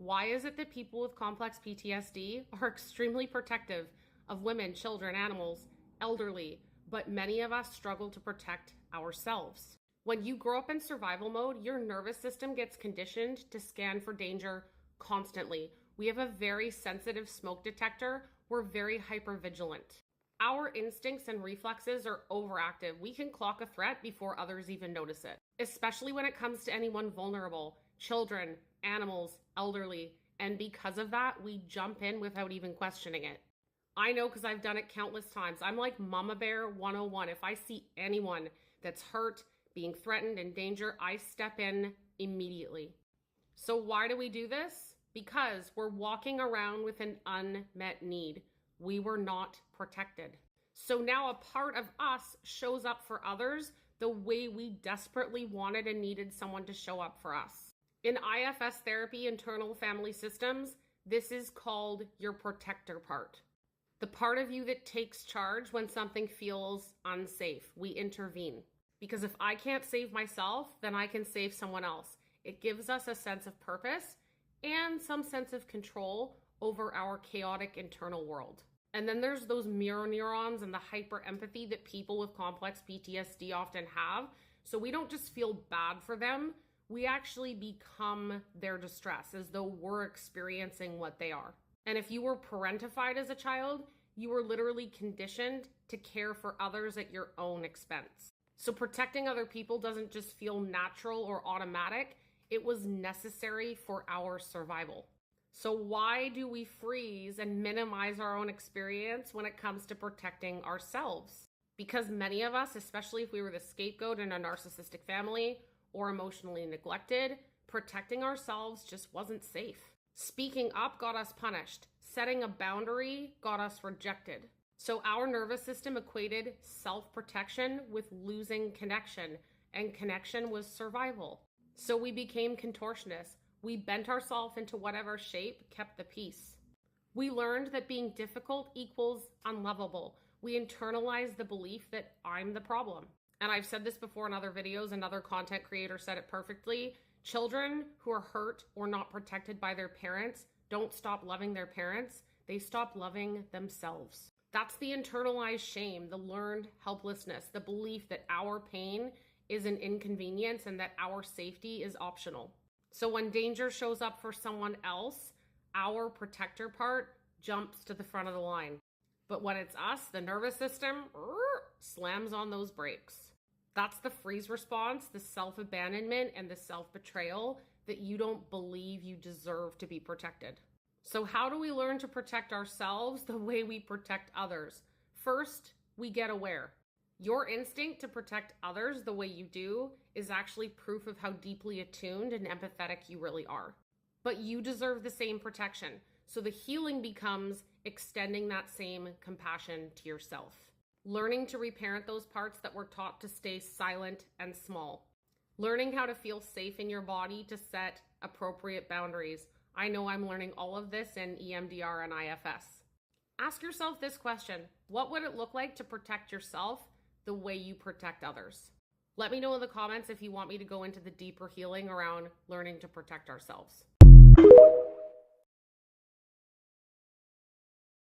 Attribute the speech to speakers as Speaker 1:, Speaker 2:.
Speaker 1: Why is it that people with complex PTSD are extremely protective of women, children, animals, elderly, but many of us struggle to protect ourselves? When you grow up in survival mode, your nervous system gets conditioned to scan for danger constantly. We have a very sensitive smoke detector. We're very hypervigilant. Our instincts and reflexes are overactive. We can clock a threat before others even notice it, especially when it comes to anyone vulnerable, children, animals, elderly, and because of that, we jump in without even questioning it. I know because I've done it countless times. I'm like Mama Bear 101. If I see anyone that's hurt, being threatened, in danger, I step in immediately. So why do we do this? Because we're walking around with an unmet need. We were not protected. So now a part of us shows up for others the way we desperately wanted and needed someone to show up for us. In IFS therapy, internal family systems, this is called your protector part. The part of you that takes charge when something feels unsafe. We intervene. Because if I can't save myself, then I can save someone else. It gives us a sense of purpose and some sense of control over our chaotic internal world. And then there's those mirror neurons and the hyper empathy that people with complex PTSD often have. So we don't just feel bad for them, we actually become their distress as though we're experiencing what they are. And if you were parentified as a child, you were literally conditioned to care for others at your own expense. So protecting other people doesn't just feel natural or automatic, it was necessary for our survival. So why do we freeze and minimize our own experience when it comes to protecting ourselves? Because many of us, especially if we were the scapegoat in a narcissistic family or emotionally neglected, protecting ourselves just wasn't safe. Speaking up got us punished. Setting a boundary got us rejected. So our nervous system equated self-protection with losing connection, and connection was survival. So we became contortionists. We bent ourselves into whatever shape kept the peace. We learned that being difficult equals unlovable. We internalized the belief that I'm the problem. And I've said this before in other videos, another content creator said it perfectly. Children who are hurt or not protected by their parents don't stop loving their parents. They stop loving themselves. That's the internalized shame, the learned helplessness, the belief that our pain is an inconvenience and that our safety is optional. So when danger shows up for someone else, our protector part jumps to the front of the line. But when it's us, the nervous system slams on those brakes. That's the freeze response, the self-abandonment, and the self-betrayal that you don't believe you deserve to be protected. So how do we learn to protect ourselves the way we protect others? First, we get aware. Your instinct to protect others the way you do is actually proof of how deeply attuned and empathetic you really are. But you deserve the same protection. So the healing becomes extending that same compassion to yourself. Learning to reparent those parts that were taught to stay silent and small. Learning how to feel safe in your body to set appropriate boundaries. I know I'm learning all of this in EMDR and IFS. Ask yourself this question: what would it look like to protect yourself the way you protect others? Let me know in the comments if you want me to go into the deeper healing around learning to protect ourselves.